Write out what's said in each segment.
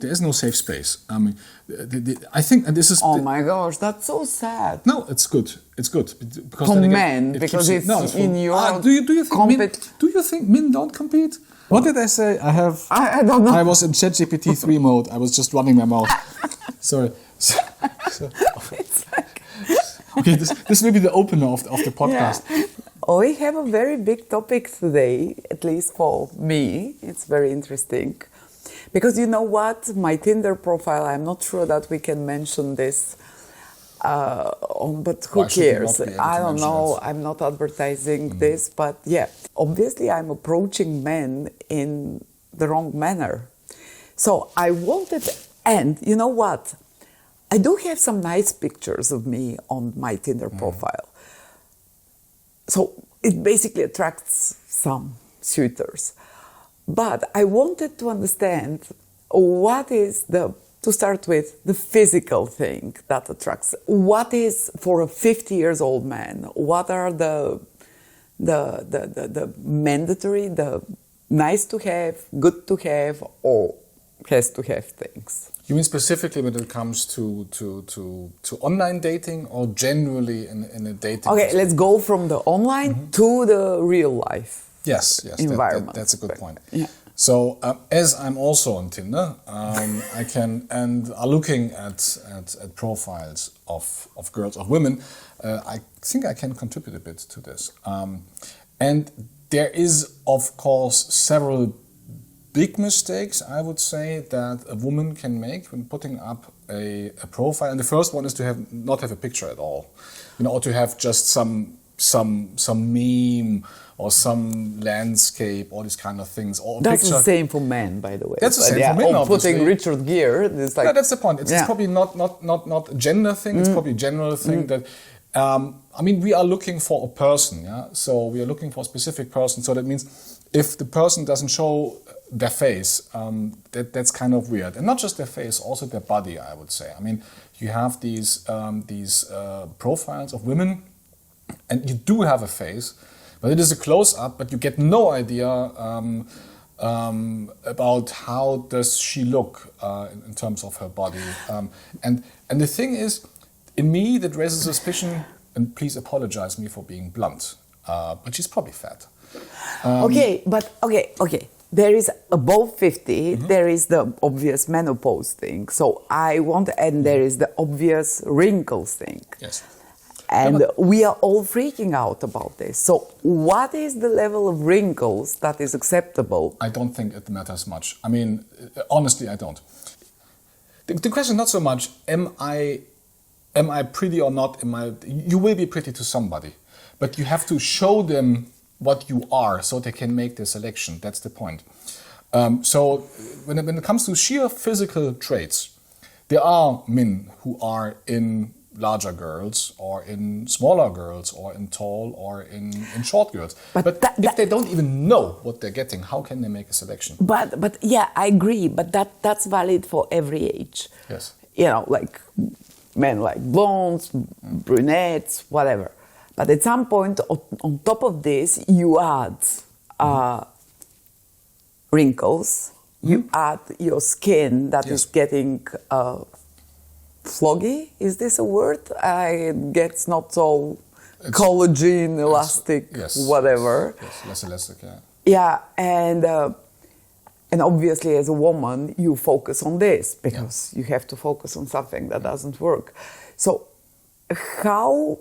There is no safe space. I mean, I think, and this is... Oh my gosh, that's so sad. No, it's good. It's good. Because for men, because it's in your... Do you think men don't compete? What did I say? I don't know. I was in ChatGPT 3 mode. I was just running my mouth. Sorry. It's like... Okay, this will be the opener of the podcast. Yeah. We have a very big topic today, at least for me. It's very interesting. Because you know what? My Tinder profile, I'm not sure that we can mention this, but who cares? I don't know. I'm not advertising this, but yeah. Obviously, I'm approaching men in the wrong manner. So I wanted, and you know what? I do have some nice pictures of me on my Tinder profile. So it basically attracts some suitors. But I wanted to understand what is to start with, the physical thing that attracts. What is, for a 50-year-old man, what are the mandatory, the nice to have, good to have, or has to have things? You mean specifically when it comes to online dating, or generally in a dating? Okay, let's go from the online to the real life. Yes, environment. That's a good point. Yeah. So as I'm also on Tinder, I can and are looking at profiles of girls, of women. I think I can contribute a bit to this. And there is, of course, several big mistakes, I would say, that a woman can make when putting up a profile. And the first one is to not have a picture at all, or to have just some meme or some landscape, all these kind of things. Or that's picture. The same for men, by the way. That's the same for men, obviously. Putting Richard Gere, it's like... No, that's the point. It's probably not a gender thing. It's probably a general thing that... we are looking for a person, yeah? So we are looking for a specific person. So that means if the person doesn't show their face, that's kind of weird. And not just their face, also their body, I would say. I mean, you have these profiles of women, and you do have a face, but it is a close-up, but you get no idea about how does she look in terms of her body. And the thing is, in me, that raises suspicion, and please apologize me for being blunt, but she's probably fat. Okay. There is above 50, there is the obvious menopause thing. So and there is the obvious wrinkles thing. Yes. And we are all freaking out about this. So what is the level of wrinkles that is acceptable? I don't think it matters much. I mean, honestly, I don't. The question is not so much, am I pretty or not? You will be pretty to somebody, but you have to show them what you are so they can make their selection. That's the point. So when it comes to sheer physical traits, there are men who are in larger girls, or in smaller girls, or in tall, or in short girls. But if they don't even know what they're getting, how can they make a selection? But yeah, I agree. But that's valid for every age. Yes. Like men like blondes, brunettes, whatever. But at some point, on top of this, you add wrinkles. You add your skin that is getting floggy. Is this a word? It gets not so collagen, elastic, whatever. Yes, less elastic, yeah. Yeah, and obviously as a woman, you focus on this because you have to focus on something that doesn't work. So how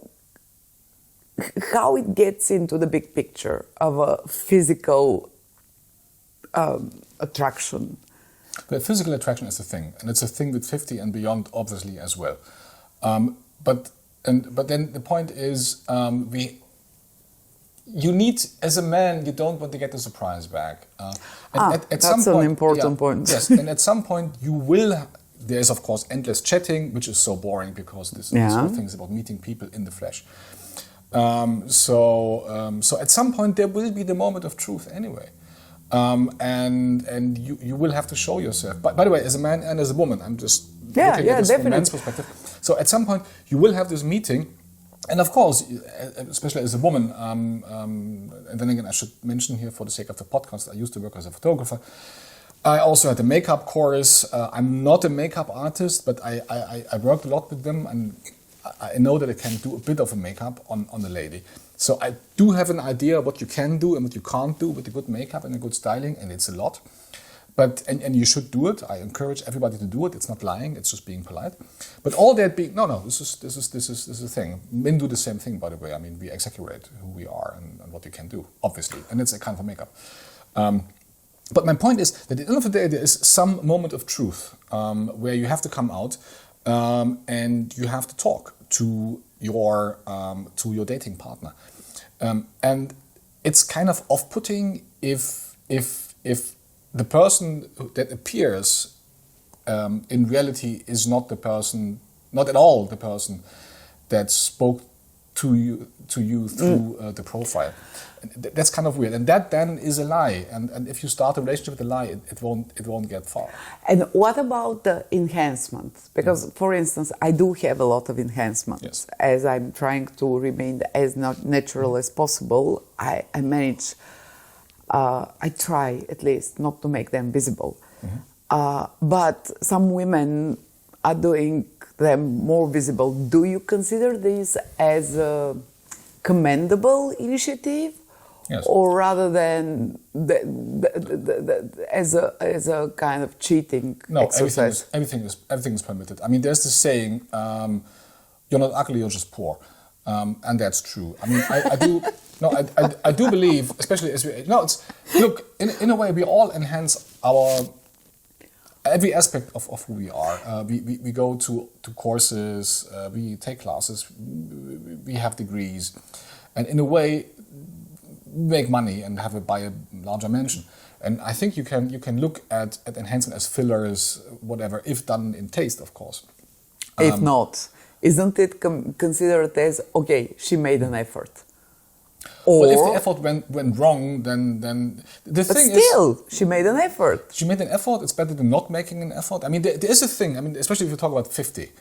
it gets into the big picture of a physical attraction? But physical attraction is a thing, and it's a thing with 50 and beyond, obviously, as well. But then the point is, you need, as a man, you don't want to get the surprise back. That's an important point. Yes, and at some point you will. There is, of course, endless chatting, which is so boring because this whole thing is about meeting people in the flesh. So at some point there will be the moment of truth anyway. And you will have to show yourself. By the way, as a man and as a woman, I'm just looking at this from a man's perspective. So at some point you will have this meeting, and of course, especially as a woman, and then again I should mention here for the sake of the podcast, I used to work as a photographer. I also had a makeup course. I'm not a makeup artist, but I worked a lot with them, and I know that I can do a bit of a makeup on a lady. So I do have an idea what you can do and what you can't do with a good makeup and a good styling, and it's a lot. But and you should do it. I encourage everybody to do it. It's not lying. It's just being polite. But all that being this is the thing. Men do the same thing, by the way. I mean, we exaggerate who we are and what we can do, obviously, and it's a kind of a makeup. But my point is that at the end of the day, there is some moment of truth where you have to come out and you have to talk to your dating partner, and it's kind of off-putting if the person that appears in reality is not at all the person that spoke to you through the profile. That's kind of weird, and that then is a lie. And if you start a relationship with a lie, it won't get far. And what about the enhancement? Because, for instance, I do have a lot of enhancements. Yes. As I'm trying to remain as natural as possible, I manage. I try at least not to make them visible. But some women are doing them more visible. Do you consider this as a commendable initiative? Yes. Or rather than as a kind of cheating exercise? Everything is permitted. I mean, there's this saying, "You're not ugly, you're just poor," and that's true. I mean, I do believe, especially as look, in a way, we all enhance every aspect of who we are. We go to courses, we take classes, we have degrees, and in a way, make money and buy a larger mansion. And I think you can look at enhancement as fillers, whatever, if done in taste, of course. If not, isn't it considered as, okay, she made an effort? Or, well, if the effort went wrong, then the thing is... But still, she made an effort. She made an effort. It's better than not making an effort. I mean, there is a thing, I mean, especially if you talk about 50.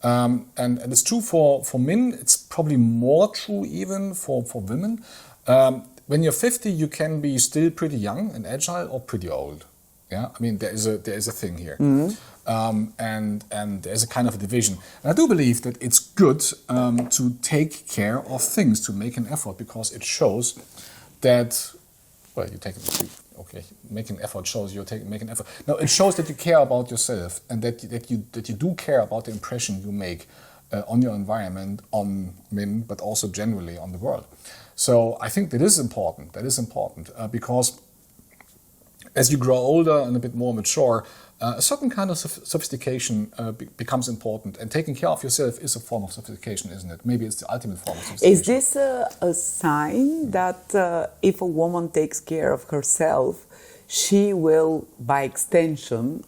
And it's true for men. It's probably more true even for women. When you're 50, you can be still pretty young and agile or pretty old. Yeah, I mean, there is a thing here. And there's a kind of a division. And I do believe that it's good to take care of things, to make an effort, because it shows that, well, make an effort shows make an effort. No, it shows that you care about yourself and that you do care about the impression you make on your environment, on men, but also generally on the world. So I think that is important. Because as you grow older and a bit more mature, a certain kind of sophistication becomes important, and taking care of yourself is a form of sophistication, isn't it? Maybe it's the ultimate form of sophistication. Is this a sign that if a woman takes care of herself, she will, by extension,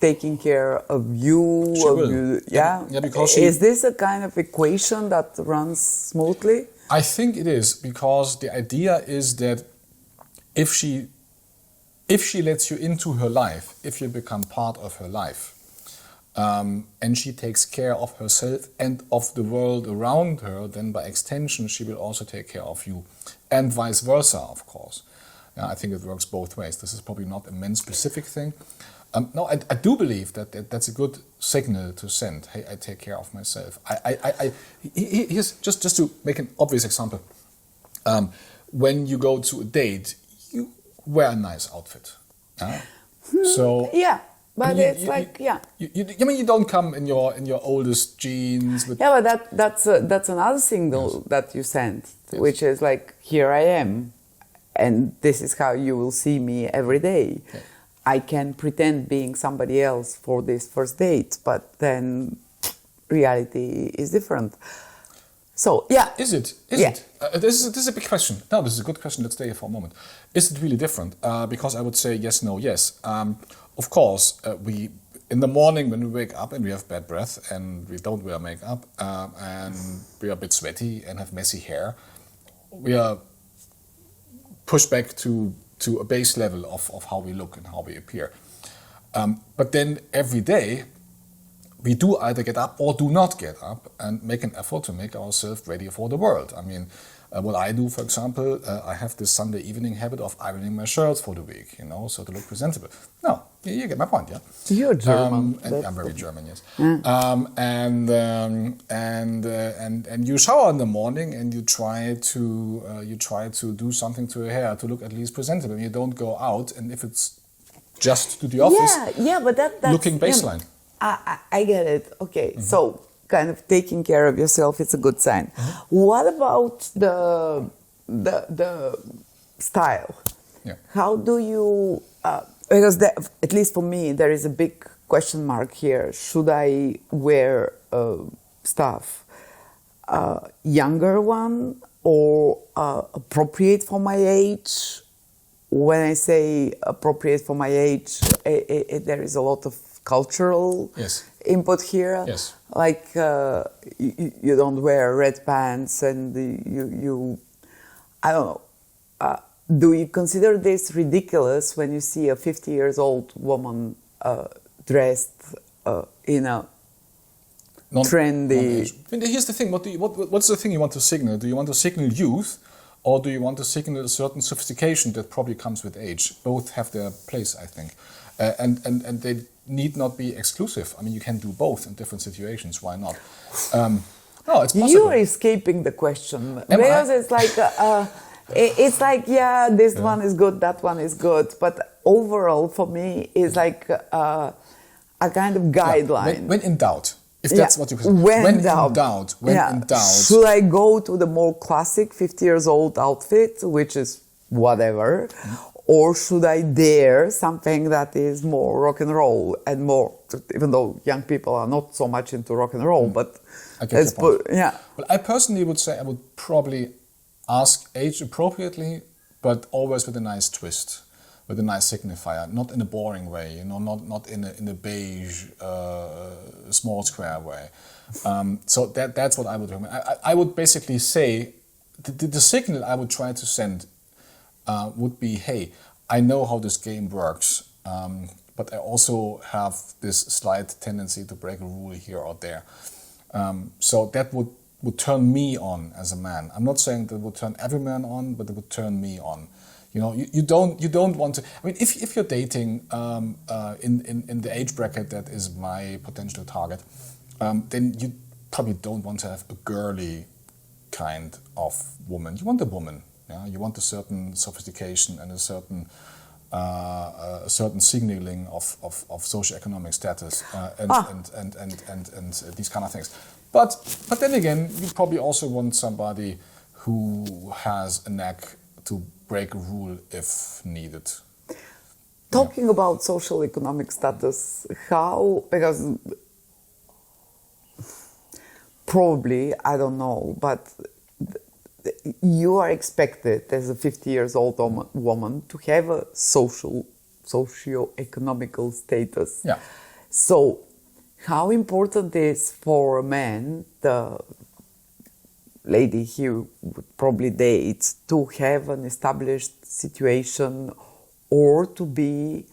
taking care of you? She will. Yeah, because is this a kind of equation that runs smoothly? I think it is, because the idea is that if she lets you into her life, if you become part of her life, and she takes care of herself and of the world around her, then by extension she will also take care of you, and vice versa, of course. Yeah, I think it works both ways. This is probably not a men-specific thing. No, I do believe that's a good signal to send. Hey, I take care of myself. Here's just to make an obvious example. When you go to a date, you wear a nice outfit. So yeah, but I mean, you don't come in your oldest jeans. Yeah, but that's another signal that you send, which is like, here I am, and this is how you will see me every day. Yeah. I can pretend being somebody else for this first date, but then reality is different. So, yeah. Is it? This is a big question. No, this is a good question. Let's stay here for a moment. Is it really different? Because I would say yes, no, yes. Of course, we in the morning when we wake up and we have bad breath and we don't wear makeup and we are a bit sweaty and have messy hair, we are pushed back to a base level of how we look and how we appear. But then every day, we do either get up or do not get up and make an effort to make ourselves ready for the world. I mean, What I do, for example, I have this Sunday evening habit of ironing my shirts for the week, so to look presentable. No, you get my point, yeah? You're German. And I'm very German, yes. And you shower in the morning and you try to do something to your hair to look at least presentable. You don't go out, and if it's just to the office, but that's looking baseline. I get it. Okay, so kind of taking care of yourself, it's a good sign. What about the style? Yeah. How do you? Because at least for me, there is a big question mark here. Should I wear stuff younger one or appropriate for my age? When I say appropriate for my age, there is a lot of cultural input here. Yes. Like you don't wear red pants, and you I don't know. Do you consider this ridiculous when you see a 50 years old woman dressed in a trendy? I mean, here's the thing. What's the thing you want to signal? Do you want to signal youth, or do you want to signal a certain sophistication that probably comes with age? Both have their place, I think, and they need not be exclusive. I mean, you can do both in different situations. Why not? No, it's possible. You're escaping the question because it's like. This one is good, that one is good, but overall for me it's like a kind of guideline. When in doubt, if that's what you consider. When in doubt. Should I go to the more classic 50 years old outfit, which is whatever, or should I dare something that is more rock and roll and more, even though young people are not so much into rock and roll, but I get your point. Well, I personally would say I would probably ask age appropriately, but always with a nice twist, with a nice signifier, not in a boring way, not in a beige, small square way. So that's what I would recommend. I would basically say the signal I would try to send would be, hey, I know how this game works, but I also have this slight tendency to break a rule here or there. So that would turn me on as a man. I'm not saying that would turn every man on, but it would turn me on. You don't want to. I mean, if you're dating in the age bracket that is my potential target, then you probably don't want to have a girly kind of woman. You want a woman. Yeah? You want a certain sophistication and a certain signaling of socioeconomic status and these kind of things. But then again, you probably also want somebody who has a knack to break a rule if needed. Talking about social economic status, because probably, I don't know, but you are expected as a 50 years old woman to have a socio-economical status. Yeah. So, how important is for a man, the lady he would probably date, to have an established situation, or to be,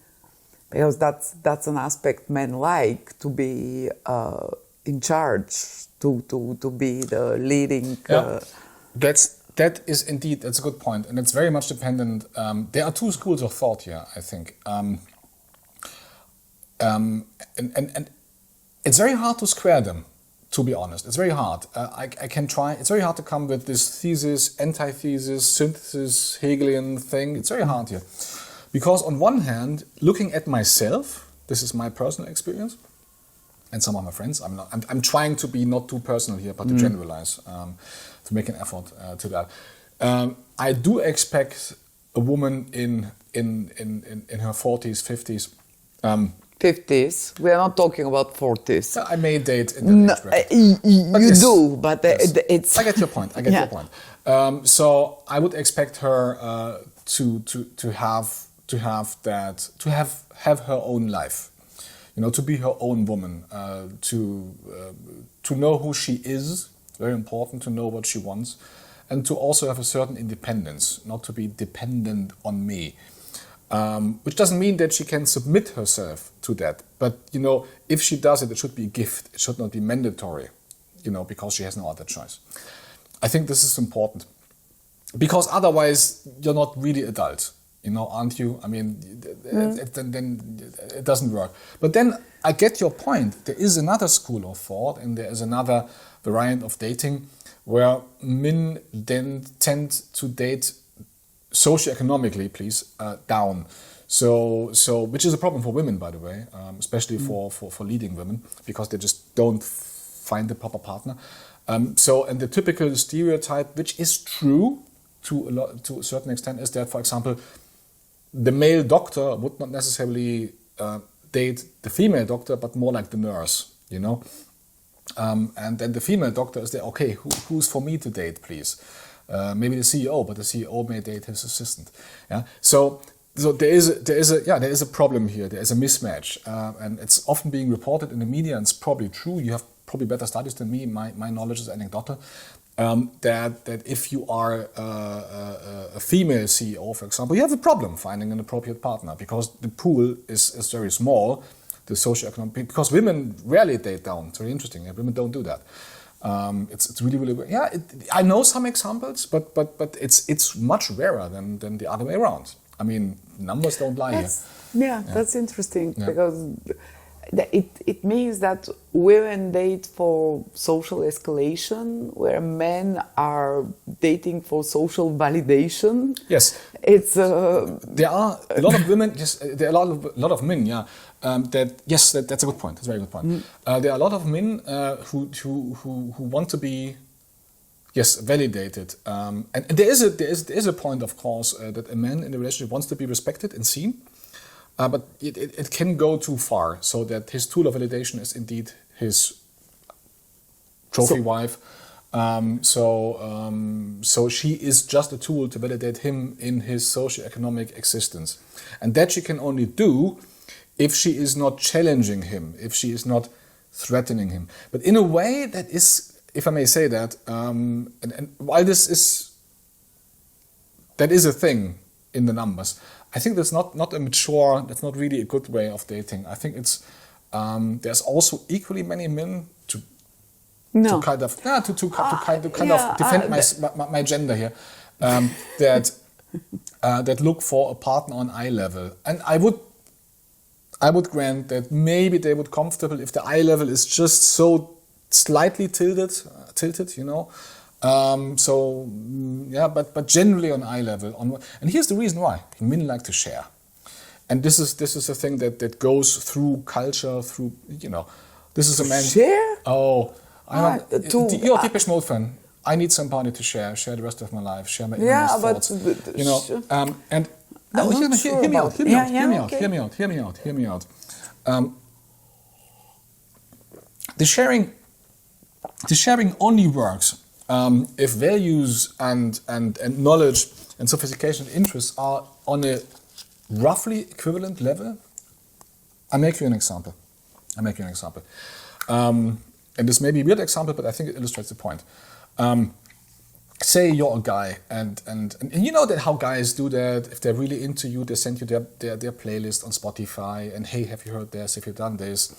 because that's an aspect men like, to be in charge, to be the leading. That is indeed, that's a good point, and it's very much dependent. There are two schools of thought here, I think, and it's very hard to square them, to be honest. It's very hard. I can try. It's very hard to come with this thesis, antithesis, synthesis, Hegelian thing. It's very hard here. Because on one hand, looking at myself, this is my personal experience, and some of my friends, I'm trying to be not too personal here, but to generalize, to make an effort to that. I do expect a woman in her 40s, 50s, 50s. We are not talking about 40s. I may date in the age bracket. But it's. I get your point. Your point. So I would expect her to have her own life, to be her own woman, to know who she is. Very important to know what she wants, and to also have a certain independence, not to be dependent on me. Which doesn't mean that she can submit herself to that. But, if she does it, it should be a gift. It should not be mandatory, because she has no other choice. I think this is important. because otherwise you're not really adult, aren't you? I mean, then it doesn't work. But then I get your point. There is another school of thought, and there is another variant of dating where men then tend to date socioeconomically, down. So which is a problem for women, by the way, especially for leading women, because they just don't find the proper partner. And the typical stereotype, which is true to a certain extent, is that, for example, the male doctor would not necessarily date the female doctor, but more like the nurse, and then the female doctor is there. Okay, who's for me to date, please? Maybe the CEO, but the CEO may date his assistant. Yeah. So there is a problem here. There is a mismatch, and it's often being reported in the media, and it's probably true. You have probably better studies than me. My knowledge is anecdotal. That if you are a female CEO, for example, you have a problem finding an appropriate partner because the pool is very small, the socioeconomic, because women rarely date down. It's very interesting. Women don't do that. It's really I know some examples, but it's much rarer than the other way around. I mean, numbers don't lie here. That's interesting because it means that women date for social escalation, where men are dating for social validation. Yes, it's there are a lot of women. Yes, there are a lot of men. Yeah, that's a good point. That's a very good point. There are a lot of men who want to be validated, and there is a point, of course, that a man in a relationship wants to be respected and seen. But it can go too far, so that his tool of validation is indeed his trophy wife. So she is just a tool to validate him in his socioeconomic existence. And that she can only do if she is not challenging him, if she is not threatening him. But in a way that is, if I may say that, and while that is a thing in the numbers, I think that's not a mature, that's not really a good way of dating. I think it's there's also equally many men to kind of defend my gender here, that look for a partner on eye level, and I would grant that maybe they would comfortable if the eye level is just so slightly tilted, but generally on eye level. And here's the reason why: men like to share, and this is a thing that goes through culture, through This is a man. Share? Oh, you're a Depeche Mode fan. I need somebody to share the rest of my life, share my innermost thoughts. And no, hear me out. The sharing only works if values and knowledge and sophistication and interests are on a roughly equivalent level. I'll make you an example. And this may be a weird example, but I think it illustrates the point. Say you're a guy, and you know that how guys do that. If they're really into you, they send you their playlist on Spotify, and hey, have you heard this? Have you done this?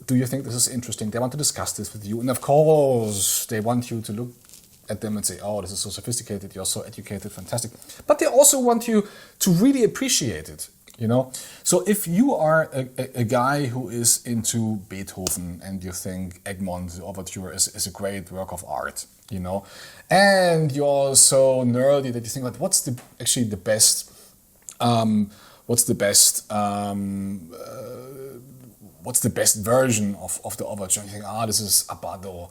Do you think this is interesting? They want to discuss this with you, and of course, they want you to look at them and say, oh, this is so sophisticated, you're so educated, fantastic. But they also want you to really appreciate it. So if you are a guy who is into Beethoven and you think Egmont, the Overture, is a great work of art, and you're so nerdy that you think, like, what's the best version of the Overture? And you think, this is Abbado,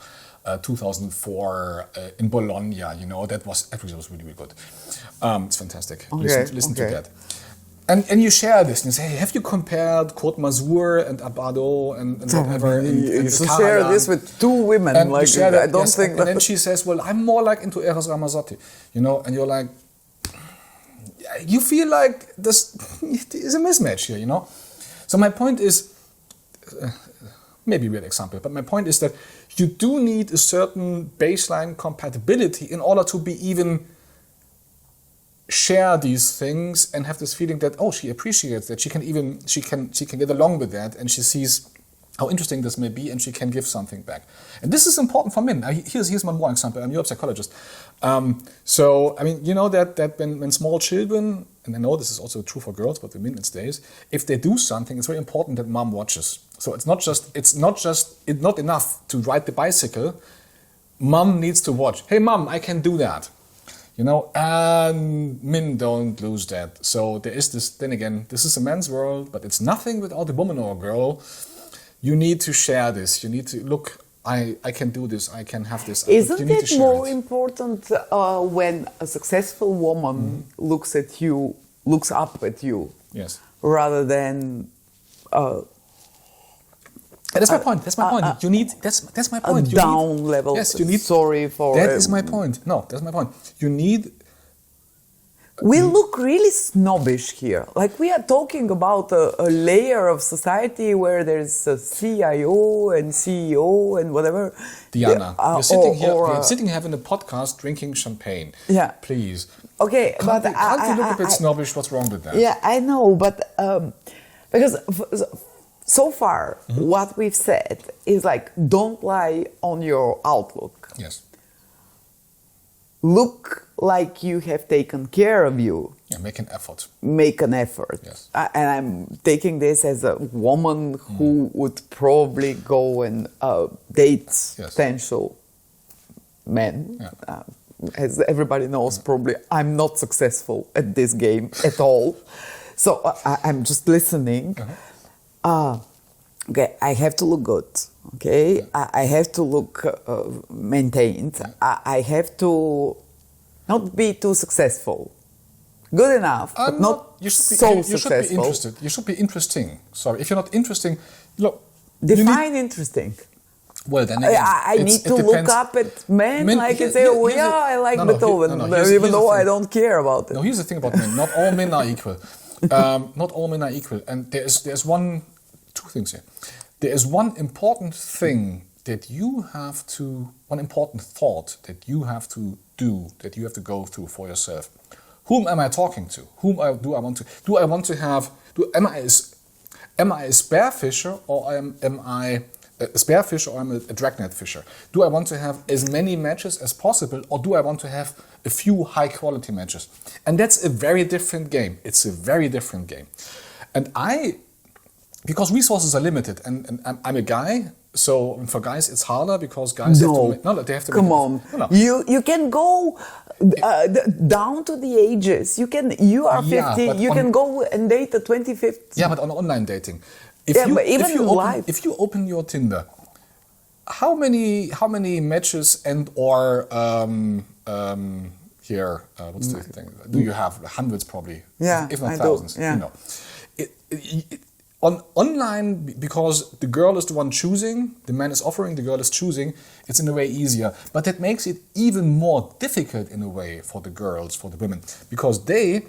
2004 in Bologna. That was really, really good. It's fantastic. Okay, listen to that. And you share this and you say, hey, have you compared Côte Mazur and Abbado and whatever? You share this with two women. And like, I don't think and then she says, well, I'm more like into Eros Ramazzotti, and you're like, you feel like this is a mismatch here, So my point is, maybe a weird example, but my point is that you do need a certain baseline compatibility in order to be even share these things and have this feeling that, oh, she appreciates that, she can get along with that, and she sees how interesting this may be, and she can give something back. And this is important for men. Here's one more example. You're a psychologist. So, I mean, you know that when small children, and I know this is also true for girls, but women these days, if they do something, it's very important that mom watches. So it's not enough to ride the bicycle. Mom needs to watch. Hey, mom, I can do that. You know, and men don't lose that. So there is this, then again, this is a man's world, but it's nothing without a woman or a girl. You need to share this. You need to look, I can do this, I can have this. Isn't it more important when a successful woman looks up at you? Yes. Rather than... that's my point. That's my point. You need. That's my point. A down level. Yes, you need. Sorry for. That is my point. No, that's my point. You need. We look really snobbish here. Like we are talking about a layer of society where there's a CIO and CEO and whatever. Diana, you're sitting here sitting having a podcast, drinking champagne. Yeah. Please. Okay, can't you look a bit snobbish? What's wrong with that? Yeah, I know, but because. So far, what we've said is like, don't lie on your outlook. Yes. Look like you have taken care of you. Yeah, make an effort. Make an effort. Yes. And I'm taking this as a woman who would probably go and date potential men. Yeah. As everybody knows, probably I'm not successful at this game at all. So I'm just listening. Okay, I have to look good. Okay, I have to look maintained. I have to not be too successful. Good enough, but not so successful. You should be interested. You should be interesting. Sorry, if you're not interesting, look. Define interesting. Well, then again, I need to look up at men like and say, oh yeah, I like Beethoven, even though I don't care about it. No, here's the thing about men. Not all men are equal. Not all men are equal, and there's two things here. There is one important thing that you have to, one important thought that you have to do, that you have to go through for yourself. Whom am I talking to? Do I want to have? Am I a spearfisher or am I a spearfisher or am I a dragnet fisher? Do I want to have as many matches as possible, or do I want to have a few high quality matches? And that's a very different game. It's a very different game. And because resources are limited, and I'm a guy, so for guys it's harder because guys have to. Come on, you can go down to the ages. You are 50. You can go and date a 25th. Yeah, but on online dating, If you open your Tinder, how many matches and or what's the thing? Do you have? Hundreds probably. Yeah, if not thousands. Yeah. You know, on online, because the girl is the one choosing, the man is offering, the girl is choosing. It's in a way easier, but that makes it even more difficult in a way for the girls, for the women, because they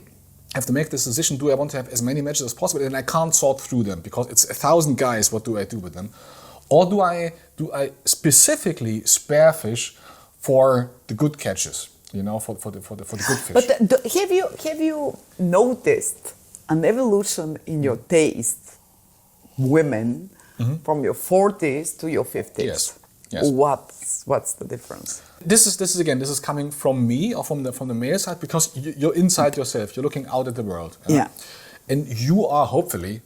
have to make this decision. Do I want to have as many matches as possible? And I can't sort through them because it's 1,000 guys. What do I do with them? Or do I specifically spearfish for the good catches? You know, for the good fish. But have you noticed an evolution in your taste, women, from your 40s to your 50s? Yes. What's the difference? This is coming from me or from the male side, because you're inside yourself. You're looking out at the world. Yeah. And you are hopefully.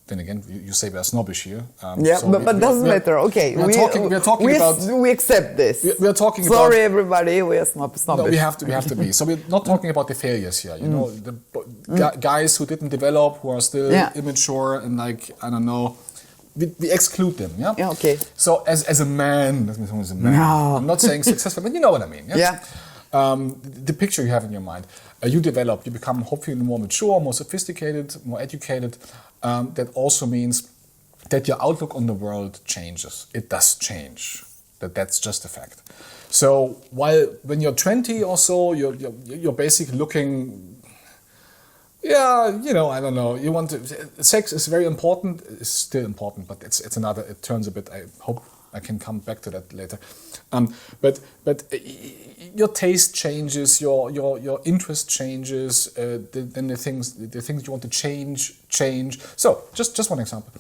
Then again, you say we're snobbish here. But doesn't matter. Okay, we accept this. We're talking. Sorry, everybody, we are snobbish. No, we have to be. So we're not talking about the failures here. You know, the guys who didn't develop, who are still immature, and like I don't know. We exclude them, yeah? Yeah, okay. So as a man, no. I'm not saying successful, but you know what I mean, yeah? The picture you have in your mind, you develop, you become hopefully more mature, more sophisticated, more educated. That also means that your outlook on the world changes. It does change. That's just a fact. So when you're 20 or so, you're basically looking. Yeah, you know, I don't know. You want to. Sex is very important. It's still important, but it's another. It turns a bit. I hope I can come back to that later. But your taste changes. Your interest changes. Then the things you want to change. So just one example.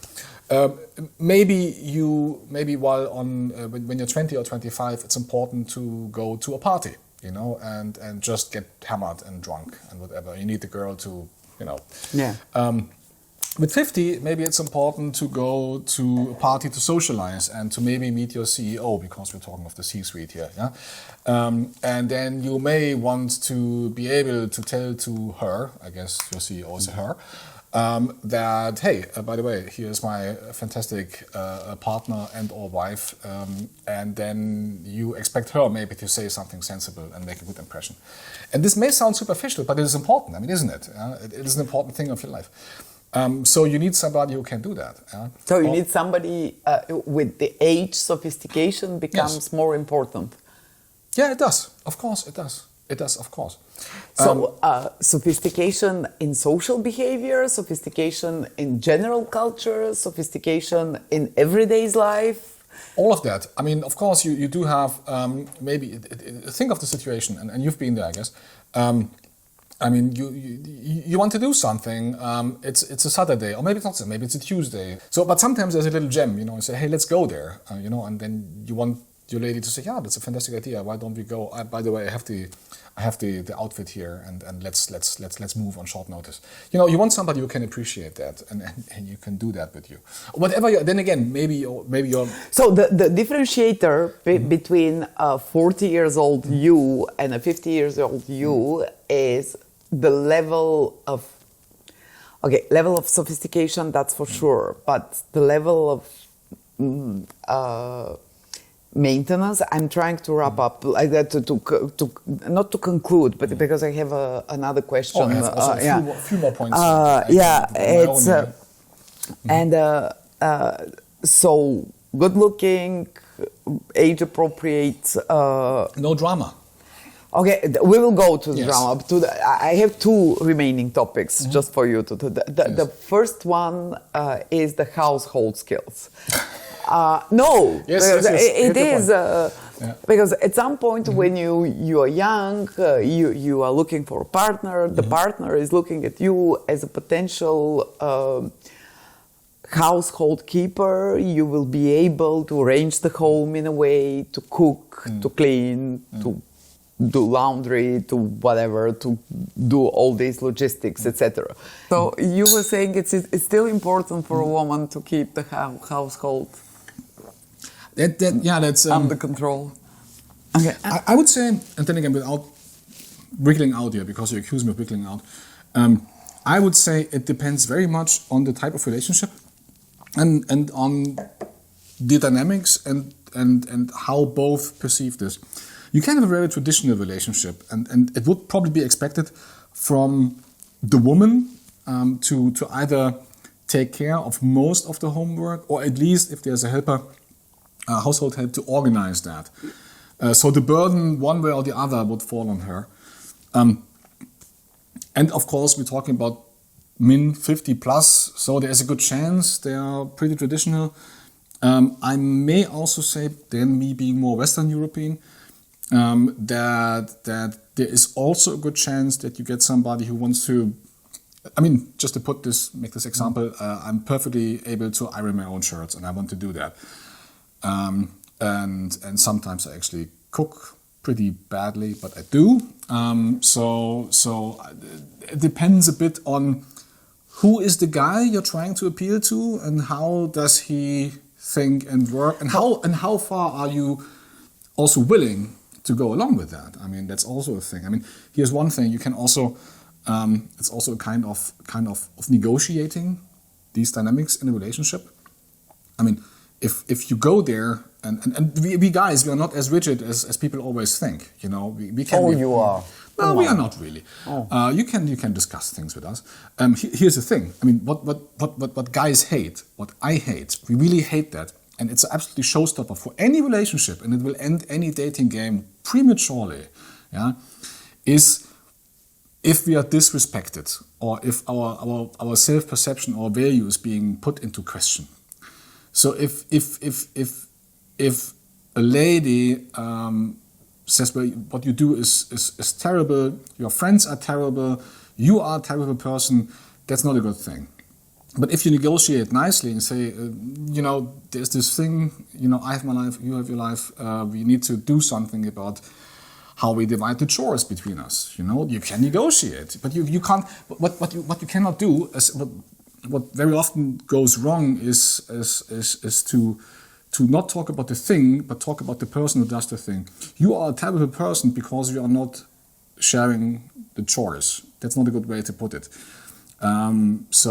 maybe while on when you're 20 or 25, it's important to go to a party, you know, and just get hammered and drunk and whatever. You need the girl to, you know. Yeah. With 50, maybe it's important to go to a party to socialize and to maybe meet your CEO, because we're talking of the C-suite here. Yeah? And then you may want to be able to tell to her, I guess your CEO is a her, that, hey, by the way, here's my fantastic partner and or wife, and then you expect her maybe to say something sensible and make a good impression. And this may sound superficial, but it is important, I mean, isn't it? It is an important thing of your life. So you need somebody who can do that. So you need somebody with the age, sophistication becomes more important. Yeah, it does. Of course, it does. It does, of course. So sophistication in social behavior, sophistication in general culture, sophistication in everyday's life. All of that. I mean, of course, you do have maybe think of the situation, and you've been there, I guess. I mean, you want to do something. It's a Saturday, or maybe it's not. Maybe it's a Tuesday. So, but sometimes there's a little gem, you know. You say, hey, let's go there, you know, and then you want your lady to say, yeah, that's a fantastic idea. Why don't we go? By the way, I have the outfit here, and let's move on short notice. You know, you want somebody who can appreciate that, and you can do that with you. Whatever. Then again, maybe you're. So the differentiator between a 40 years old you and a 50 years old you is the level of sophistication, that's for sure, but the level of maintenance. I'm trying to wrap up like that to not to conclude, but because I have another question. Oh, I have also a few more points. So good looking, age appropriate. No drama. Okay, we will go to the drama. I have two remaining topics just for you. The first one is the household skills. It is because at some point when you are young, you are looking for a partner. The partner is looking at you as a potential household keeper. You will be able to arrange the home in a way, to cook, to clean, to do laundry, to whatever, to do all these logistics, etc. So you were saying it's still important for a woman to keep the household that's under control. Okay. I would say, and then again, without wriggling out here, because you accuse me of wriggling out, I would say it depends very much on the type of relationship and on the dynamics and how both perceive this. You can have a very traditional relationship, and it would probably be expected from the woman to either take care of most of the homework, or at least if there's a helper, household help, to organize that. So the burden, one way or the other, would fall on her. And of course, we're talking about min 50 plus, so there's a good chance they are pretty traditional. I may also say, then me being more Western European, that there is also a good chance that you get somebody who wants to, I mean, just to make this example, I'm perfectly able to iron my own shirts, and I want to do that. And sometimes I actually cook pretty badly, but I do. So it depends a bit on who is the guy you're trying to appeal to, and how does he think and work, and how far are you also willing to go along with that. I mean, that's also a thing. I mean, here's one thing. You can also, it's also a kind of negotiating these dynamics in a relationship. I mean, if you go there, and we guys, we are not as rigid as people always think. You know, we can. Oh, you are. No, we are not really. Oh. You can discuss things with us. Here's the thing. I mean, what guys hate, what I hate, we really hate that. And it's absolutely showstopper for any relationship, and it will end any dating game prematurely, is if we are disrespected, or if our self-perception or value is being put into question. So if a lady says, well, what you do is terrible, your friends are terrible, you are a terrible person, that's not a good thing. But if you negotiate nicely and say, there's this thing, I have my life, you have your life, we need to do something about how we divide the chores between us. You can negotiate, but you can't. What you cannot do is what very often goes wrong is to not talk about the thing, but talk about the person who does the thing. You are a terrible person because you are not sharing the chores. That's not a good way to put it. It's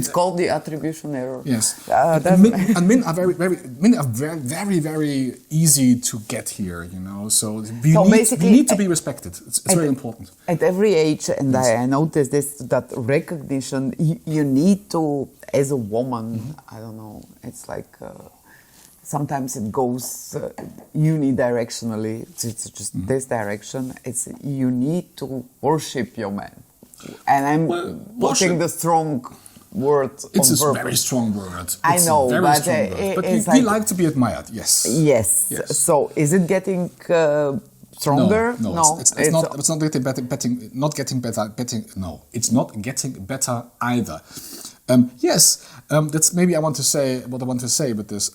called the attribution error. Yes, and men are very, very easy to get here. So we need to be respected. It's very important. At every age, and yes. I noticed this, that recognition. You need to, as a woman. I don't know. It's like sometimes it goes unidirectionally. It's just this direction. It's you need to worship your man. And I'm putting the strong word it's on a purpose. Very strong word. I know, very but strong word. But we like to be admired, yes. Yes. So is it getting stronger? No. It's not getting better. No, it's not getting better either. Yes, that's maybe what I want to say with this.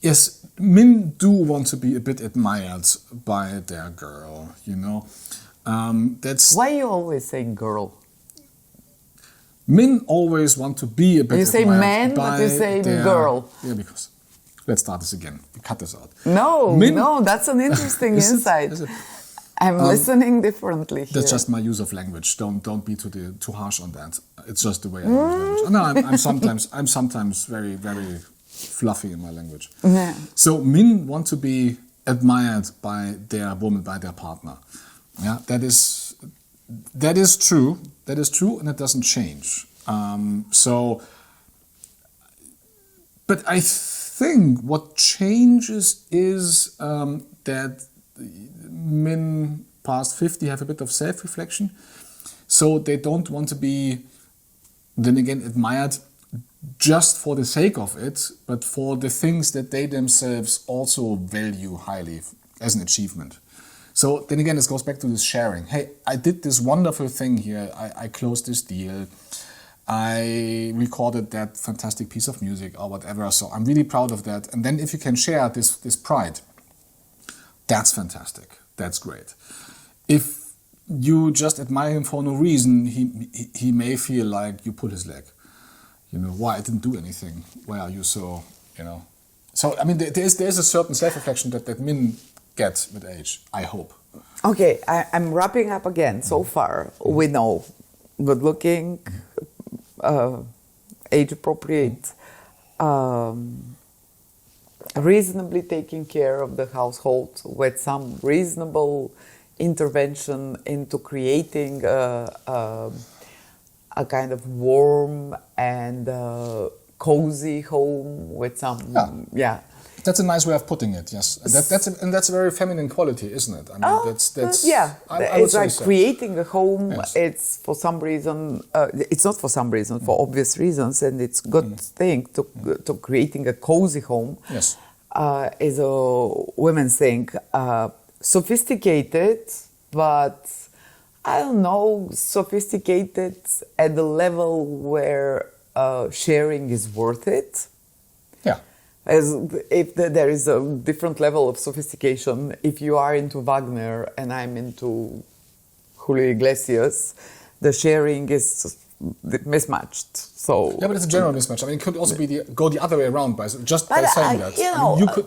Yes, men do want to be a bit admired by their girl. That's why you always say girl. Men always want to be a bit. You say man, but you say girl. Yeah, because let's start this again. We cut this out. No, that's an interesting insight. I'm listening differently here. That's just my use of language. Don't be too harsh on that. It's just the way I use language. No, I'm sometimes very, very fluffy in my language. Yeah. So men want to be admired by their woman, by their partner. Yeah, that is true. That is true, and it doesn't change. But I think what changes is that men past 50 have a bit of self-reflection, so they don't want to be, then again, admired just for the sake of it, but for the things that they themselves also value highly as an achievement. So then again, this goes back to this sharing. Hey, I did this wonderful thing here. I closed this deal. I recorded that fantastic piece of music or whatever. So I'm really proud of that. And then if you can share this pride, that's fantastic. That's great. If you just admire him for no reason, he may feel like you pull his leg. Why I didn't do anything. Why are you so, So, I mean, there's a certain self-reflection that men get with age, I hope. Okay, I'm wrapping up again. So far, we know good looking, age appropriate, reasonably taking care of the household with some reasonable intervention into creating a kind of warm and cozy home with some, That's a nice way of putting it. Yes, that's a very feminine quality, isn't it? I mean, that's yeah. I it's like so. Creating a home. Yes. It's for some reason. It's not for some reason. For obvious reasons, and it's a good thing to creating a cozy home. Yes, is a women's thing. Sophisticated, but I don't know, sophisticated at the level where sharing is worth it. Yeah. As if there is a different level of sophistication. If you are into Wagner and I'm into Julio Iglesias, the sharing is mismatched. So yeah, but it's a general mismatch. I mean, it could also go the other way around by saying that.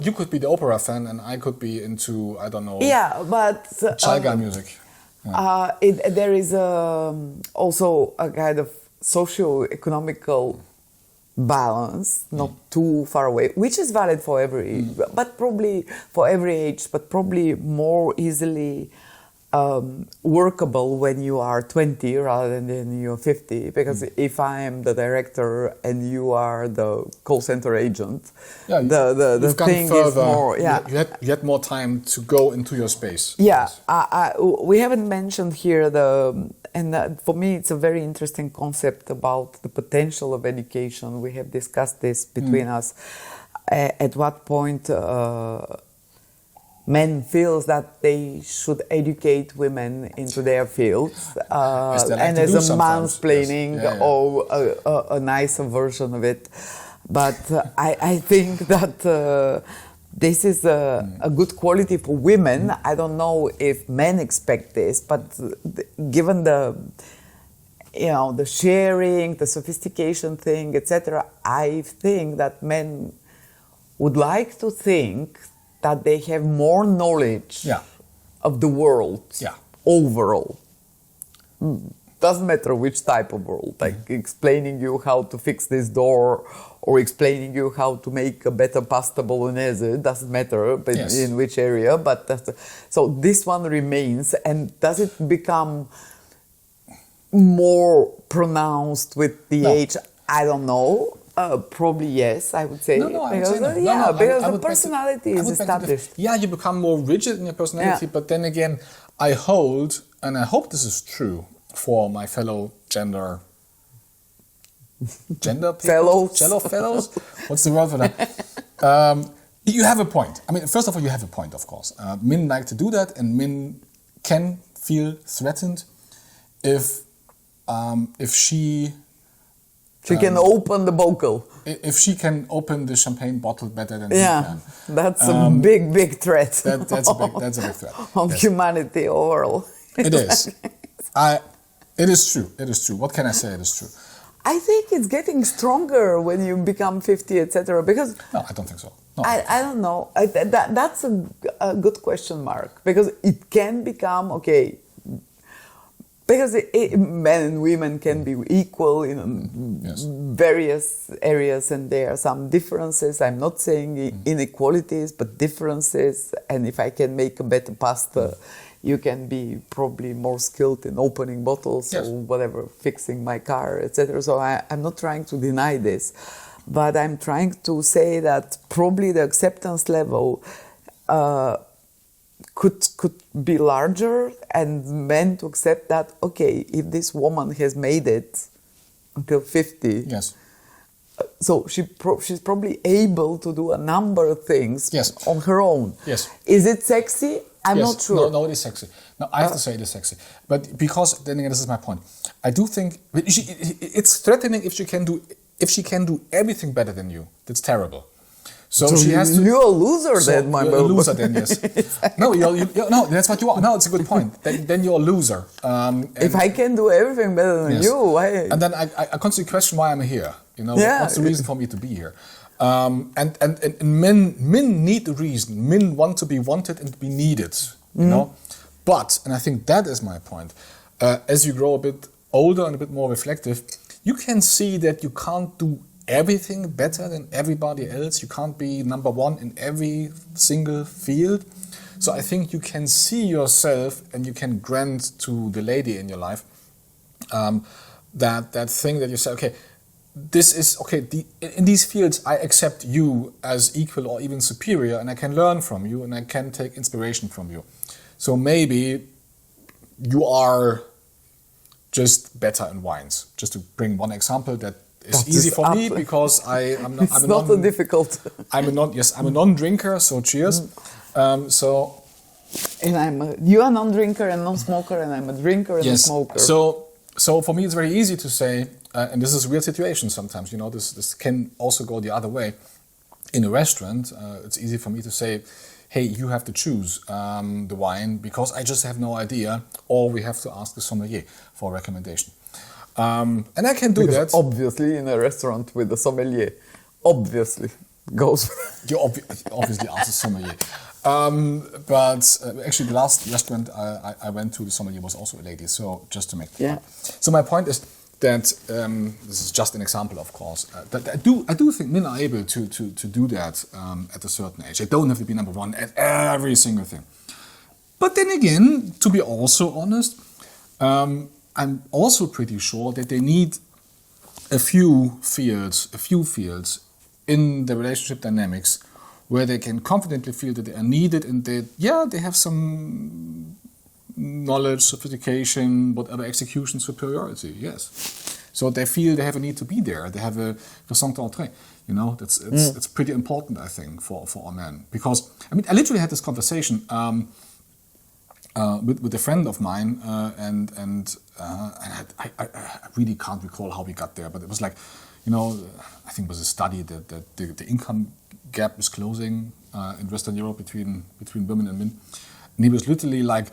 You could be the opera fan and I could be into, I don't know. Yeah, but Chaga music. Yeah. There is also a kind of socio-economical balance, not too far away, which is valid for every, but probably for every age, but probably more easily workable when you are 20 rather than you're 50. Because if I am the director and you are the call center agent, the thing is more. Yeah, you had more time to go into your space. Yeah, we haven't mentioned here for me it's a very interesting concept about the potential of education. We have discussed this between us. At what point men feels that they should educate women into their fields, and as a mansplaining, yes. or a nicer version of it. But I think that this is a good quality for women. I don't know if men expect this, but given the sharing, the sophistication thing, etc., I think that men would like to think that they have more knowledge of the world overall. Doesn't matter which type of world, like explaining you how to fix this door or explaining you how to make a better pasta bolognese, doesn't matter in which area, but so this one remains. And does it become more pronounced with the age? I don't know. Probably yes, I would say. Because the personality is established. You become more rigid in your personality, but then again, I hold, and I hope this is true for my fellow gender fellows. What's the word for that? You have a point. I mean, first of all, you have a point, of course. Men like to do that, and men can feel threatened if she can open the bocal. If she can open the champagne bottle better than he can. That's a big threat. That's a big threat. On humanity overall. It is. It is true. It is true. What can I say? It is true. I think it's getting stronger when you become 50, etc. Because no, I don't think so. No. I don't know. That's a good question mark, because it can become okay. Because men and women can be equal in various areas, and there are some differences. I'm not saying inequalities, but differences. And if I can make a better pasta, you can be probably more skilled in opening bottles or whatever, fixing my car, etc. So I'm not trying to deny this, but I'm trying to say that probably the acceptance level could be larger, and men to accept that, okay, if this woman has made it until 50, so she's probably able to do a number of things on her own. Is it sexy? I'm not sure. No, it is sexy. No, I have to say it is sexy. But because, then again, this is my point. I do think it's threatening if she can do everything better than you. That's terrible. So she has to. You're a loser then, my brother. You're a loser then, yes. No, no, that's what you are. No, it's a good point. Then you're a loser. If I can do everything better than you, why? And then I constantly question why I'm here. What's the reason for me to be here? And men need a reason. Men want to be wanted and to be needed. You know, but, and I think that is my point. As you grow a bit older and a bit more reflective, you can see that you can't do everything better than everybody else. You can't be number one in every single field. So I think you can see yourself, and you can grant to the lady in your life that thing that you say, okay, this is okay. In these fields, I accept you as equal or even superior, and I can learn from you, and I can take inspiration from you. So maybe you are just better in wines. Just to bring one example that is easy for me, because I'm not. It's not so difficult. I'm a non-drinker. So cheers. And you are a non-drinker and non-smoker, and I'm a drinker and a smoker. So for me, it's very easy to say, and this is a real situation sometimes. This can also go the other way. In a restaurant, it's easy for me to say, hey, you have to choose the wine, because I just have no idea, or we have to ask the sommelier for a recommendation. And I can do that. Obviously, in a restaurant with a sommelier, obviously goes. You obviously ask the sommelier. But actually, the last restaurant I went to, the sommelier was also a lady. So just to make the point. So my point is that this is just an example, of course. That I do think men are able to do that at a certain age. They don't have to be number one at every single thing. But then again, to be also honest, I'm also pretty sure that they need a few fields in the relationship dynamics where they can confidently feel that they are needed, and that they have some knowledge, sophistication, whatever, execution superiority. Yes, so they feel they have a need to be there. They have a raison d'être. You know, it's pretty important, I think, for a man. Because, I mean, I literally had this conversation with a friend of mine, and I really can't recall how we got there, but it was like, you know, I think it was a study that the income gap is closing in Western Europe between women and men. And he was literally like,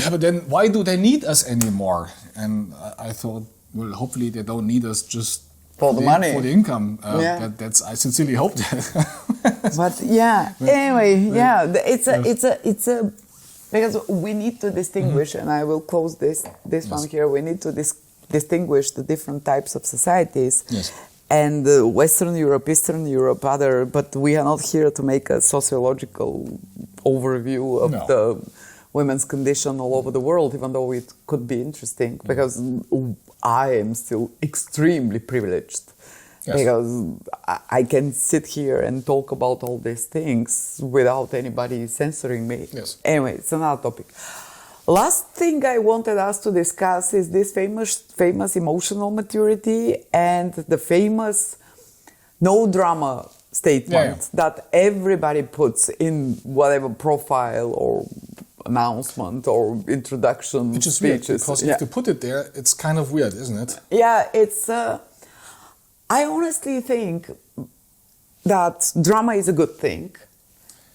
yeah, but then why do they need us anymore? And I thought, well, hopefully they don't need us just for the money, for the income. That's I sincerely hope that. But yeah, anyway, yeah, it's a because we need to distinguish, and I will close this one here. We need to distinguish the different types of societies. Yes. And Western Europe, Eastern Europe, but we are not here to make a sociological overview of the women's condition all over the world, even though it could be interesting, because I am still extremely privileged. Yes. Because I can sit here and talk about all these things without anybody censoring me. Yes. Anyway, it's another topic. Last thing I wanted us to discuss is this famous emotional maturity and the famous no drama statement that everybody puts in whatever profile or announcement or introduction Which is speeches. weird, because if you put it there, it's kind of weird, isn't it? Yeah, it's... I honestly think that drama is a good thing,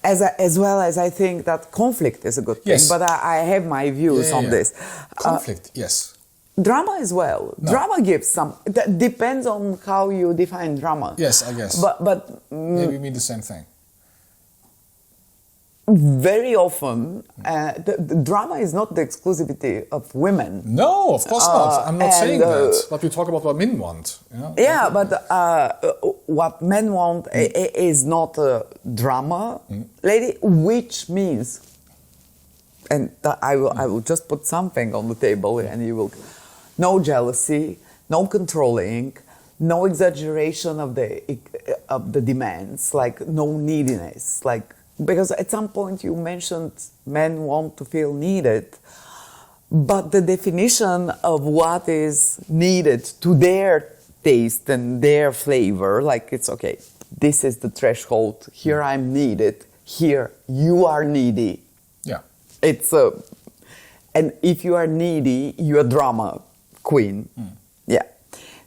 as well as I think that conflict is a good thing. Yes. But I have my views on this. Conflict, yes. Drama as well. No. Drama gives some... That depends on how you define drama. Yes, I guess. But maybe you mean the same thing. Very often, the drama is not the exclusivity of women. No, of course not. I'm not saying that. But we talk about what men want. You know? Yeah, but what men want is not a drama, lady, which means, and I will just put something on the table, and you will, no jealousy, no controlling, no exaggeration of the demands, like no neediness, like. Because at some point you mentioned men want to feel needed, but the definition of what is needed to their taste and their flavor, like it's okay, this is the threshold, here I'm needed, here you are needy. Yeah. It's and if you are needy, you're a drama queen. Yeah.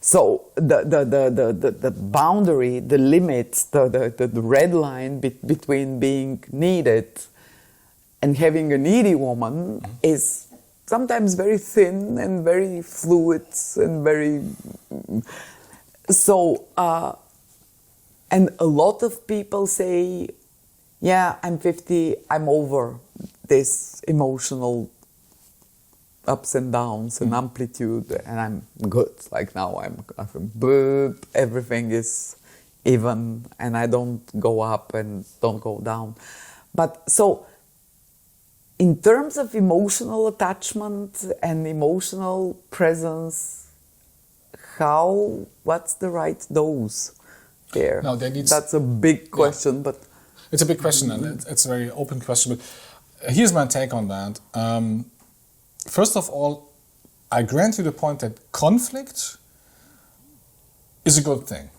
So the boundary, the limit, the red line between being needed and having a needy woman is sometimes very thin and very fluid and very... So, and a lot of people say, yeah, I'm 50, I'm over this emotional ups and downs and amplitude, and I'm good. Like now I'm boop, everything is even, and I don't go up and don't go down. But so, in terms of emotional attachment and emotional presence, what's the right dose there? No, that's a big question, but... It's a big question, and it's a very open question, but here's my take on that. First of all, I grant you the point that conflict is a good thing.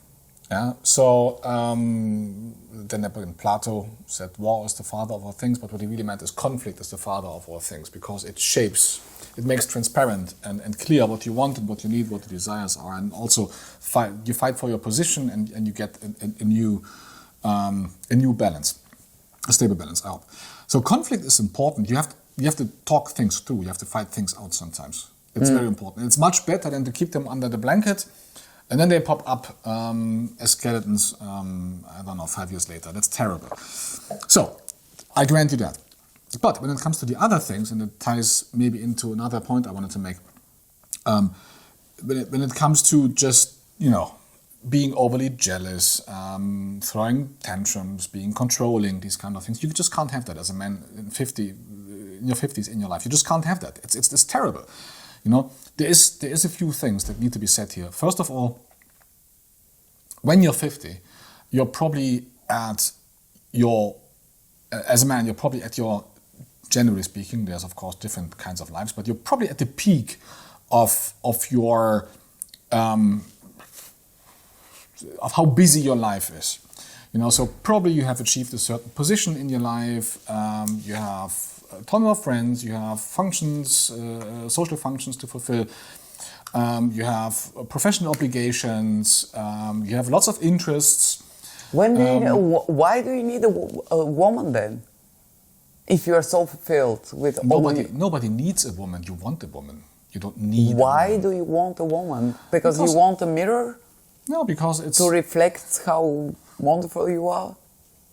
Yeah. So the Neapolitan Plato said war is the father of all things, but what he really meant is conflict is the father of all things, because it shapes, it makes transparent and clear what you want and what you need, what the desires are, and also you fight for your position and you get a new balance, a stable balance out. So conflict is important. You have to talk things through. You have to fight things out sometimes. It's very important. It's much better than to keep them under the blanket and then they pop up as skeletons, 5 years later. That's terrible. So, I grant you that. But when it comes to the other things, and it ties maybe into another point I wanted to make, when it comes to just, being overly jealous, throwing tantrums, being controlling, these kind of things, you just can't have that as a man in your 50s in your life. You just can't have that. It's terrible. There is a few things that need to be said here. First of all, when you're 50, you're probably at your, as a man, you're probably at your, generally speaking, there's of course different kinds of lives, but you're probably at the peak of your of how busy your life is. You know, so probably you have achieved a certain position in your life. You have a ton of friends. You have functions, social functions to fulfill. You have professional obligations. You have lots of interests. Why do you need a woman then? If you are so fulfilled with nobody needs a woman. You want a woman. You don't need. Why do you want a woman? Because you want a mirror? No, because it's to reflect how wonderful you are.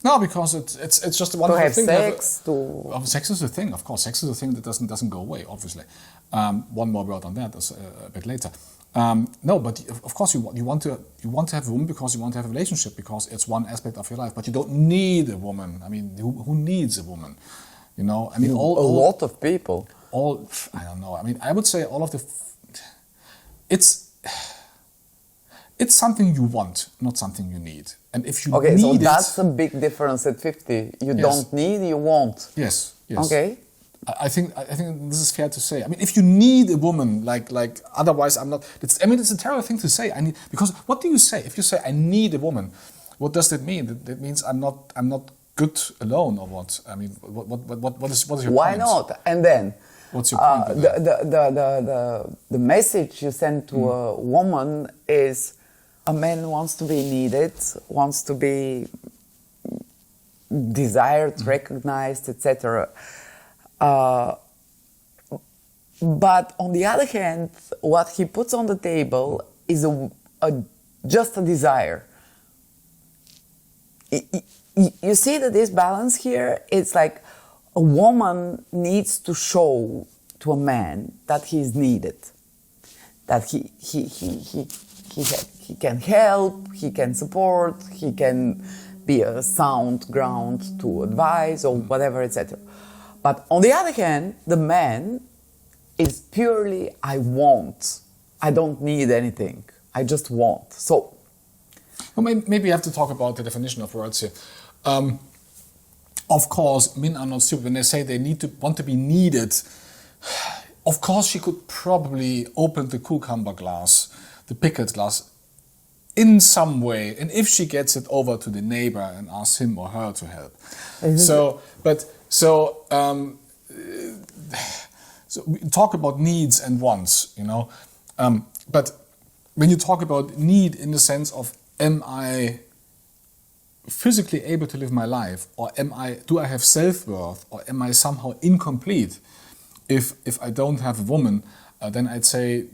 No, because it's just a wonderful thing. To have sex. Sex is a thing, of course. Sex is a thing that doesn't go away. Obviously, one more word on that a bit later. No, but of course you want to have a woman because you want to have a relationship because it's one aspect of your life. But you don't need a woman. I mean, who needs a woman? You know, I mean, a lot of people. I don't know. I mean, I would say all of the. It's something you want, not something you need. And if you need so that's a big difference at 50. You don't need, you want. Yes. Okay. I think this is fair to say. I mean, if you need a woman, like otherwise I'm not. It's a terrible thing to say. Because what do you say if you say I need a woman? What does that mean? That means I'm not good alone, or what? I mean, what is your Why point? not? And then. What's your point? The message you send to a woman is. A man wants to be needed, wants to be desired, recognized, etc. But on the other hand, what he puts on the table is just a desire. You see that this balance here, it's like a woman needs to show to a man that he is needed, that he can help, he can support, he can be a sound ground to advise or whatever, etc. But on the other hand, the man is purely, I want. I don't need anything. I just want. So, well, maybe you have to talk about the definition of words here. Of course, men are not stupid when they say they want to be needed. Of course, she could probably open the cucumber glass, the pickled glass, in some way, and if she gets it over to the neighbor and asks him or her to help. So we talk about needs and wants, you know. But when you talk about need in the sense of, am I physically able to live my life, or do I have self-worth, or am I somehow incomplete? If I don't have a woman, then I'd say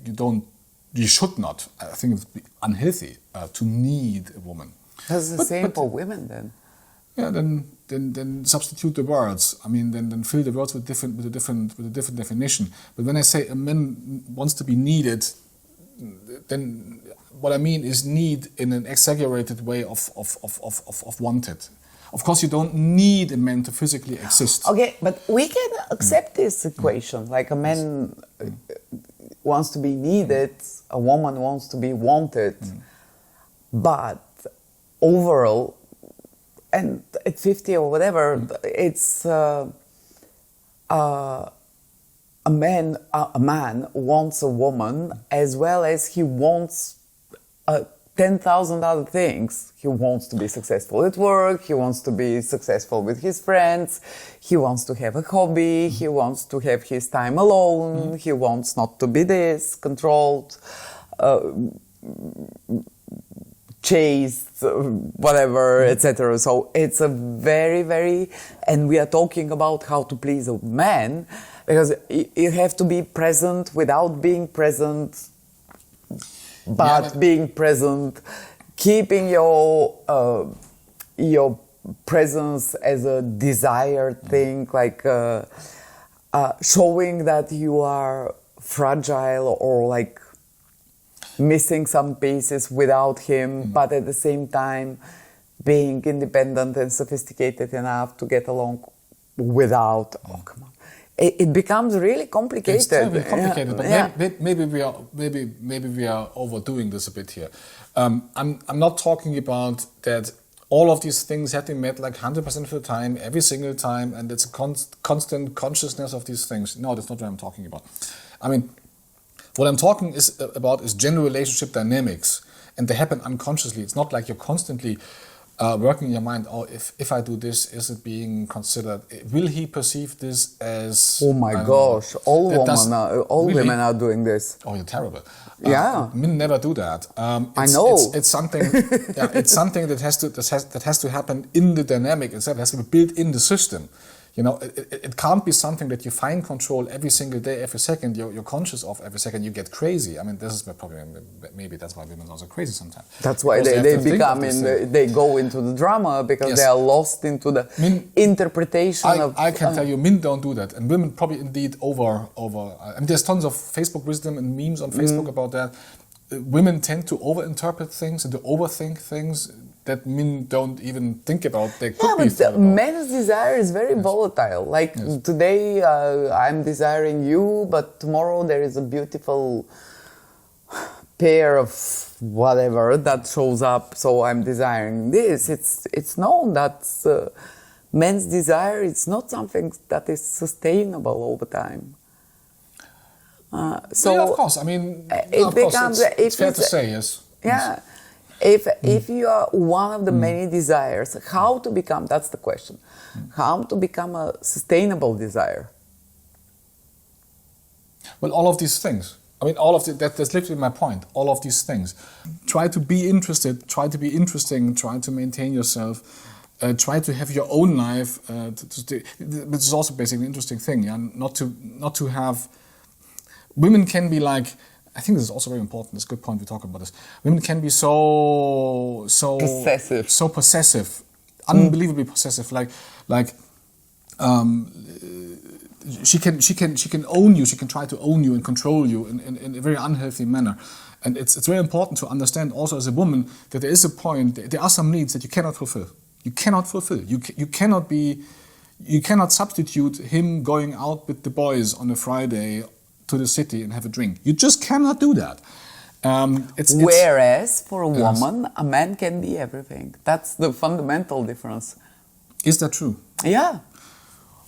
you should not. I think it's unhealthy to need a woman. That's the same for women then. Yeah, then substitute the words. I mean, then fill the words with a different definition. But when I say a man wants to be needed, then what I mean is need in an exaggerated way of wanted. Of course, you don't need a man to physically exist. Okay, but we can accept this equation. Like a man wants to be needed, a woman wants to be wanted. But overall, and at 50 or whatever, it's a man wants a woman as well as he wants 10,000 other things. He wants to be successful at work, he wants to be successful with his friends, he wants to have a hobby, he wants to have his time alone, he wants not to be controlled, chased, whatever, etc. So it's a very, very, and we are talking about how to please a man, because you have to be present without being present, but being present, keeping your presence as a desired thing, like showing that you are fragile or like missing some pieces without him, but at the same time being independent and sophisticated enough to get along without. Oh, come on. It becomes really complicated. It's terribly complicated, but maybe we are overdoing this a bit here. I'm not talking about that all of these things have been met like 100% of the time, every single time, and it's a constant consciousness of these things. No, that's not what I'm talking about. I mean, what I'm talking about is general relationship dynamics, and they happen unconsciously. It's not like you're constantly working in your mind, oh, if I do this, is it being considered? Will he perceive this as... Oh my gosh, all women are doing this. Oh, you're terrible. Yeah. Men never do that. I know. It's something. Yeah, it's something that has to happen in the dynamic itself. It has to be built in the system. You know, it can't be something that you find control every single day, every second. You're conscious of every second. You get crazy. I mean, this is my problem. Maybe that's why women are so crazy sometimes. That's why they go into the drama, because they are lost into the interpretation of. I can tell you, men don't do that, and women probably indeed over. I mean, there's tons of Facebook wisdom and memes on Facebook about that. Women tend to overinterpret things and to overthink things that men don't even think about. They could be. But men's desire is very volatile. Like today, I'm desiring you, but tomorrow there is a beautiful pair of whatever that shows up. So I'm desiring this. It's known that men's desire is not something that is sustainable over time. So yeah, of course. I mean, it's fair to say, yes. Yeah. If you are one of the many desires, how to become, that's the question, how to become a sustainable desire? Well, all of these things. I mean, that's literally my point. All of these things. Try to be interested, try to be interesting, try to maintain yourself, try to have your own life. This is also basically an interesting thing, yeah? Not to have... Women can be like... I think this is also very important. It's a good point we talk about this. Women can be so possessive, unbelievably possessive. She can own you. She can try to own you and control you in a very unhealthy manner. And it's very important to understand also as a woman that there is a point. There are some needs that you cannot fulfill. You cannot fulfill. You cannot substitute him going out with the boys on a Friday to the city and have a drink. You just cannot do that. Whereas for a woman, a man can be everything. That's the fundamental difference. Is that true? Yeah.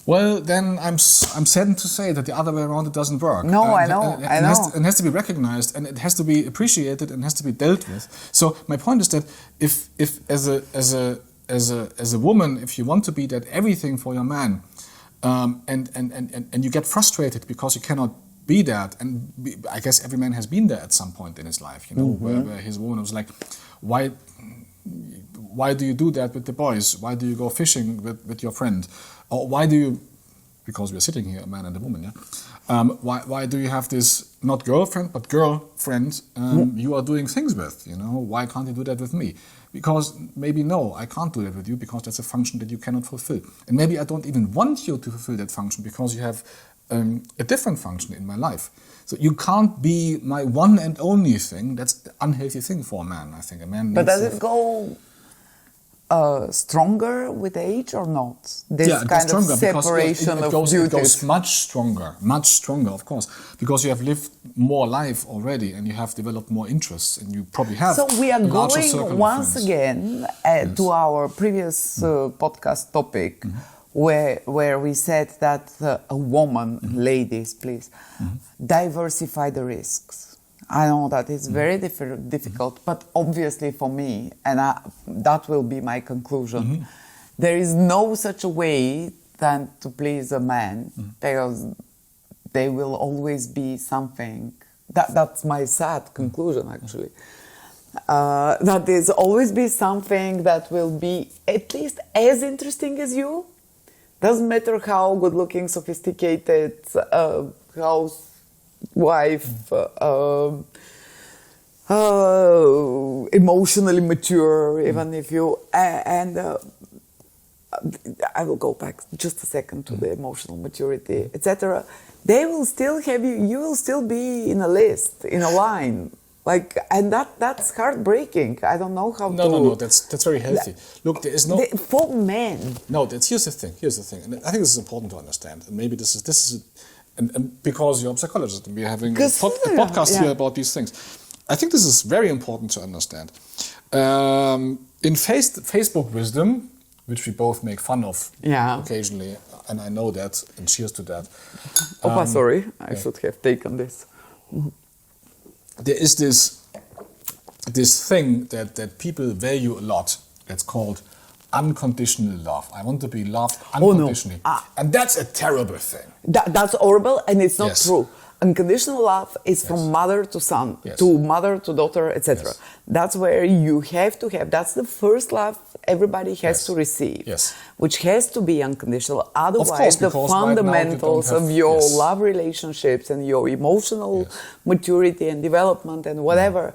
Well, then I'm saddened to say that the other way around it doesn't work. No, I know. It has to be recognized, and it has to be appreciated, and has to be dealt with. So my point is that if as a woman, if you want to be that everything for your man, and you get frustrated because you cannot be that, and I guess every man has been there at some point in his life, you know, where his woman was like, why do you do that with the boys? Why do you go fishing with your friend? Or why do you, because we're sitting here, a man and a woman, yeah? Why do you have this, not girlfriend, but girlfriend you are doing things with, you know? Why can't you do that with me? Because maybe no, I can't do that with you because that's a function that you cannot fulfill. And maybe I don't even want you to fulfill that function because you have a different function in my life. So you can't be my one and only thing. That's an unhealthy thing for a man, I think. A man. But does it go stronger with age or not? This kind of separation of duties. It goes much stronger, of course, because you have lived more life already and you have developed more interests and you probably have. So we are going once again to our previous podcast topic. Where we said that a woman, ladies, please, diversify the risks. I know that it's very difficult, but obviously for me, and that will be my conclusion, there is no such a way than to please a man, because they will always be something. That's my sad conclusion, actually. That there's always be something that will be at least as interesting as you. Doesn't matter how good-looking, sophisticated, housewife, emotionally mature, even if you... And I will go back just a second to the emotional maturity, etc. They will still have you. You will still be in a list, in a line. Like, and that's heartbreaking. I don't know how to... No, that's very healthy. Look, there is no... For men... No, here's the thing. And I think this is important to understand. And maybe this is and because you're a psychologist and we're having a podcast here about these things. I think this is very important to understand. In Facebook wisdom, which we both make fun of occasionally, and I know that, and cheers to that. Sorry, I should have taken this. There is this this thing that people value a lot. That's called unconditional love. I want to be loved unconditionally. And that's a terrible thing. That's horrible, and it's not Yes. true. Unconditional love is from mother to son, Yes. to mother to daughter, etc. Yes. That's where you have to have, that's the first love everybody has Yes. to receive, Yes. which has to be unconditional. Otherwise, course, the because right now you fundamentals don't have- of your yes. love relationships and your emotional maturity and development and whatever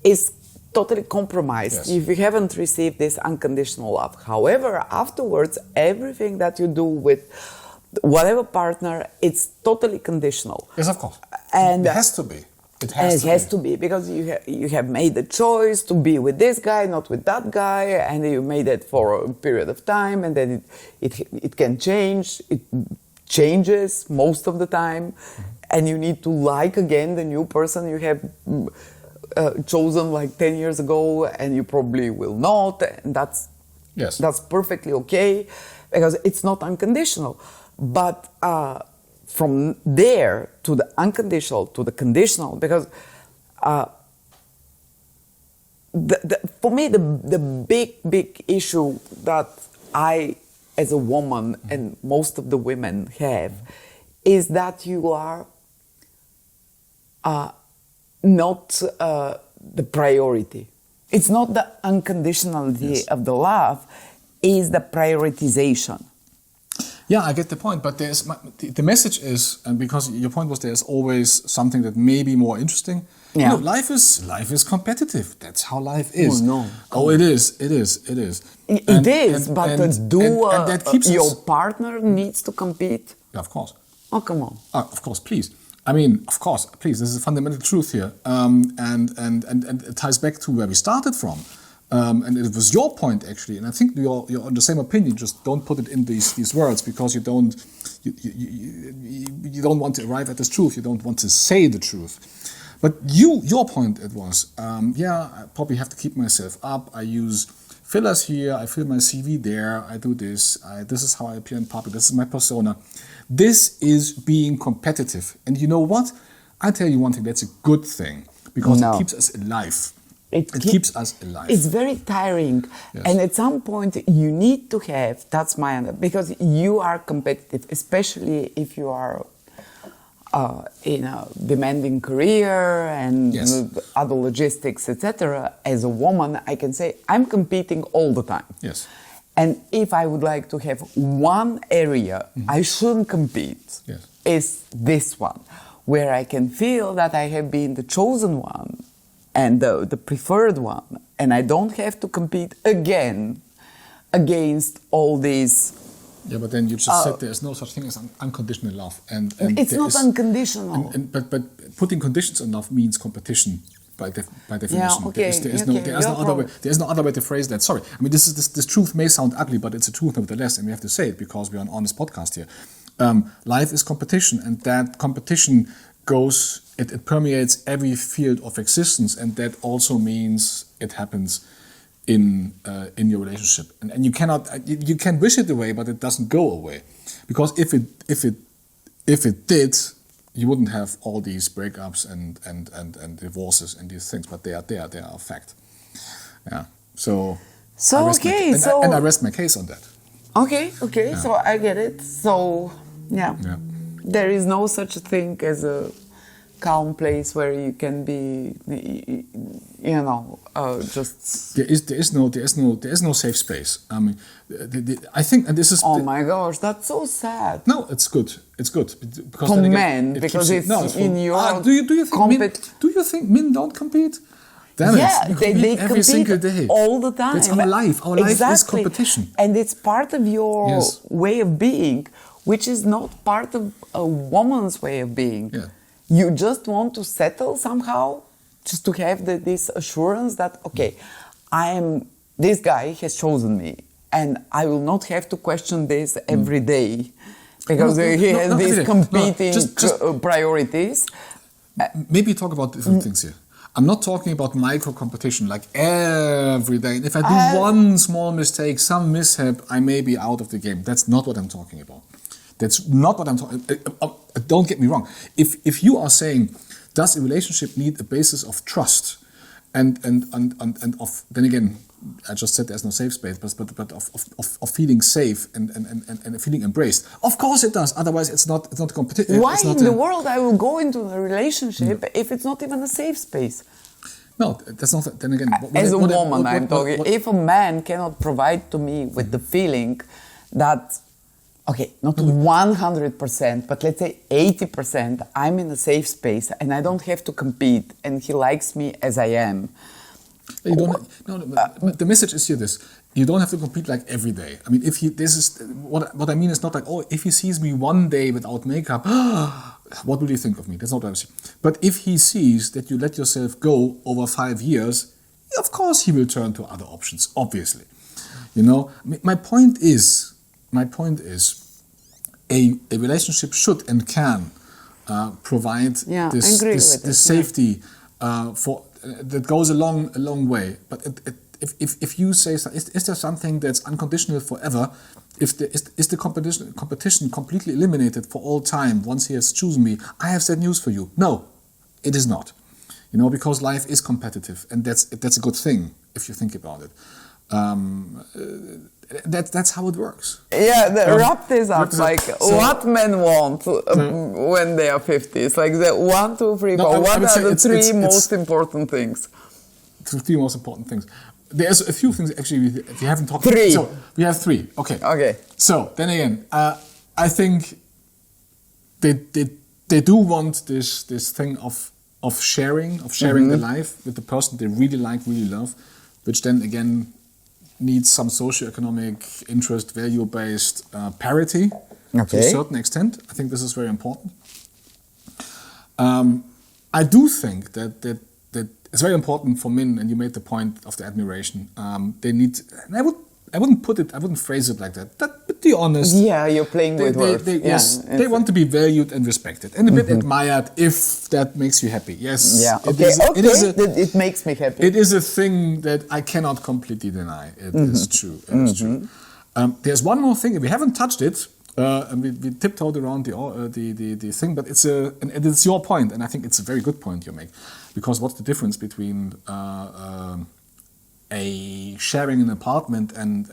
is totally compromised Yes. if you haven't received this unconditional love. However, afterwards, everything that you do with whatever partner, it's totally conditional. Yes, of course. And it has to be. It and has it has to be because you have made the choice to be with this guy, not with that guy, and you made it for a period of time, and then it can change. It changes most of the time, and you need to like again the new person you have chosen like 10 years ago, and you probably will not, and that's perfectly okay because it's not unconditional. But from there to the unconditional to the conditional, because for me the big issue that I as a woman and most of the women have is that you are not the priority. It's not the unconditionality of the love, it's the prioritization. Yeah, I get the point, but the message is, and because your point was there's always something that may be more interesting. Yeah. You know, life is competitive. That's how life is. Oh, no. Oh, it is. It And that keeps your us, partner needs to compete? Yeah, of course. Oh, come on. Of course, please. I mean, of course, please. This is a fundamental truth here, and it ties back to where we started from. And it was your point actually, and I think you're on the same opinion. Just don't put it in these words because you don't want to arrive at this truth. You don't want to say the truth. But your point it was, I probably have to keep myself up. I use fillers here. I fill my CV there. I do this. This is how I appear in public. This is my persona. This is being competitive. And you know what? I tell you one thing. That's a good thing because it keeps us alive. It keeps us alive. It's very tiring. Yes. And at some point you need to have, that's my, because you are competitive, especially if you are in a demanding career and other logistics, etc. As a woman, I can say I'm competing all the time. Yes. And if I would like to have one area I shouldn't compete, is this one, where I can feel that I have been the chosen one and the preferred one, and I don't have to compete again against all these. Yeah, but then you just said there's no such thing as unconditional love, and it's not unconditional. But putting conditions on love means competition by definition. Yeah, okay. There's no other way to phrase that. Sorry, I mean this truth may sound ugly, but it's a truth nevertheless, and we have to say it because we're an honest podcast here. Life is competition, and that competition goes. It permeates every field of existence, and that also means it happens in your relationship. And you cannot you can wish it away, but it doesn't go away, because if it did, you wouldn't have all these breakups and divorces and these things. But they are there. They are a fact. Yeah. So I rest my case on that. Okay. Yeah. So I get it. So yeah. There is no such thing as a calm place where you can be, just. There is no safe space. I mean, I think, and this is. Oh my gosh, that's so sad. No, it's good. It's good because for men, because it's in your. Do you think men don't compete? Damn it, they every single day, all the time. That's our life. Our life is competition, and it's part of your way of being, which is not part of a woman's way of being. Yeah. You just want to settle somehow, just to have this assurance that, okay, this guy has chosen me, and I will not have to question this every day, because he has these competing priorities. Maybe talk about different things here. I'm not talking about micro competition like every day. If I do one small mistake, some mishap, I may be out of the game. That's not what I'm talking about. That's not what I'm talking about. Don't get me wrong. If you are saying, does a relationship need a basis of trust? and of then again, I just said there's no safe space, but of feeling safe and feeling embraced. Of course it does. Otherwise, it's not a competition. Why in the world I will go into a relationship if it's not even a safe space? No, that's not. Then again, as a woman, I'm talking. If a man cannot provide to me with the feeling that, okay, not 100%, but let's say 80%, I'm in a safe space and I don't have to compete, and he likes me as I am. You don't. But the message is here: this. You don't have to compete like every day. I mean, this is what I mean is not like, oh, if he sees me one day without makeup, what will he think of me? That's not what I'm saying. But if he sees that you let yourself go over 5 years, of course he will turn to other options. Obviously, you know. My point is, a relationship should and can provide this safety for. That goes a long way. But if you say, is there something that's unconditional forever? Is the competition completely eliminated for all time once he has chosen me? I have said news for you. No, it is not. You know, because life is competitive, and that's a good thing if you think about it. That's how it works. Yeah, wrap this up. What men want when they are 50. It's like the 1, 2, 3, 4. What are the three most important things? The three most important things. There's a few things actually we haven't talked about. 3. So we have 3. Okay. So then again, I think they do want this thing of sharing their life with the person they really like, really love, which then again needs some socioeconomic interest, value-based parity to a certain extent. I think this is very important. I do think that it's very important for men, and you made the point of the admiration. They need, and I wouldn't phrase it like that. But be honest. Yeah, you're playing with words. They want to be valued and respected, and a bit admired if that makes you happy. Yes. Yeah. It makes me happy. It is a thing that I cannot completely deny. It is true. It is true. There's one more thing, and we haven't touched it. And we tiptoed around the thing, but it's your point, and I think it's a very good point you make, because what's the difference between a sharing an apartment and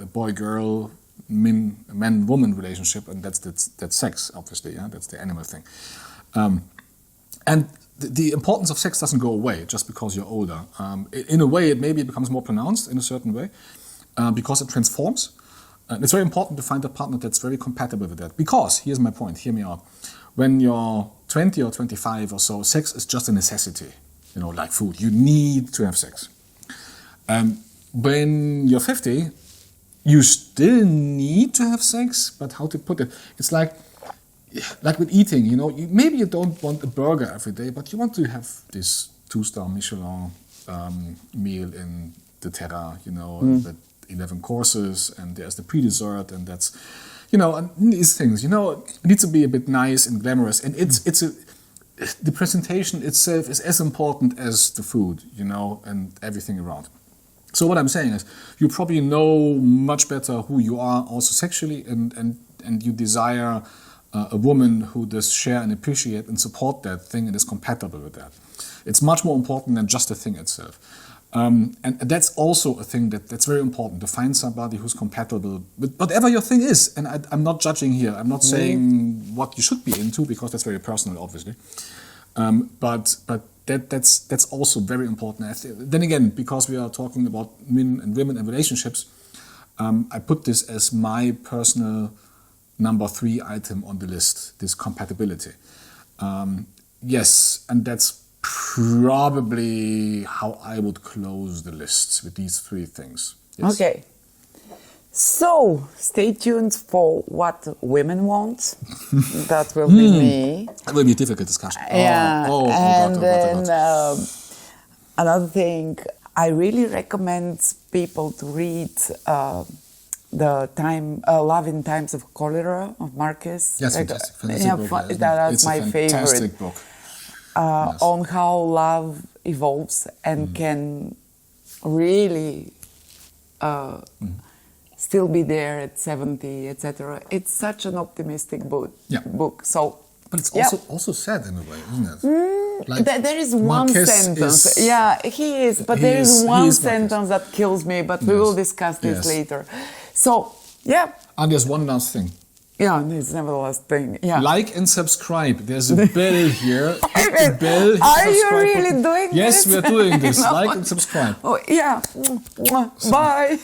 a boy-girl, man-woman relationship, and that's sex, obviously, yeah, that's the animal thing, and the importance of sex doesn't go away just because you're older. In a way, it becomes more pronounced in a certain way, because it transforms. It's very important to find a partner that's very compatible with that. Because, here's my point, hear me out. When you're 20 or 25 or so, sex is just a necessity. You know, like food. You need to have sex. When you're 50, you still need to have sex, but how to put it? It's like with eating, you know, maybe you don't want a burger every day, but you want to have this 2-star Michelin meal in the Terra, you know, with 11 courses, and there's the pre-dessert, and that's, you know, and these things, you know, it needs to be a bit nice and glamorous, and the presentation itself is as important as the food, you know, and everything around. So what I'm saying is, you probably know much better who you are also sexually, and you desire a woman who does share and appreciate and support that thing and is compatible with that. It's much more important than just the thing itself. And that's also a thing that's very important, to find somebody who's compatible with whatever your thing is. And I'm not judging here. I'm not saying what you should be into, because that's very personal, obviously. But that's also very important. Then again, because we are talking about men and women and relationships, I put this as my personal number 3 item on the list, this compatibility. Yes, and that's probably how I would close the list, with these 3 things. Yes. Okay. So, stay tuned for what women want. That will be me. That will be a difficult discussion. Yeah. Another thing, I really recommend people to read Love in Times of Cholera of Marquez. Yes, fantastic book. That's my favorite. Fantastic book. Yes. On how love evolves and can really still be there at 70, etc. It's such an optimistic book. Yeah. So, but it's also sad in a way, isn't it? Like there is one Marquez sentence. is- Yeah, he is. But he there is is- he one is Marquez. sentence that kills me. But we Yes. will discuss this Yes. later. So yeah, And there's one last thing. yeah, it's never the last thing. Yeah. Like and subscribe. There's a bell here. Hit the bell. hit Are you subscribe really button. doing Yes, this? we are doing this. No. Like and subscribe. Oh yeah. Bye.